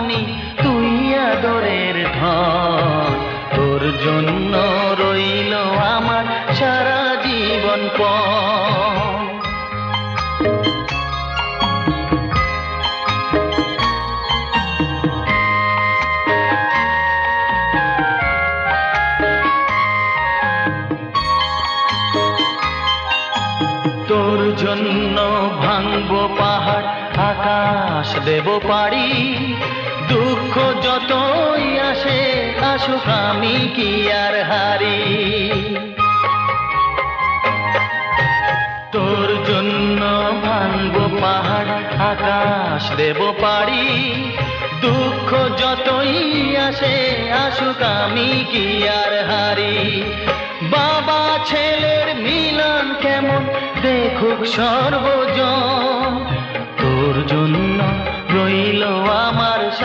মনি তুই আদরের ধন, তোর জন্য রইল আমার সারা জীবন পণ। তোর জন্য ভাঙবো পাহাড়, আকাশ দেব পাড়ি, দুঃখ যতই আসে আসুক আমি কি আর হারি। তোর জন্য ভাঙবো পাহাড়, আকাশ দেব পাড়ি, দুঃখ যতই আসে আসুক আমি কি আর হারি। বাবা ছেলের মিলন কেমন দেখুক সর্বজন,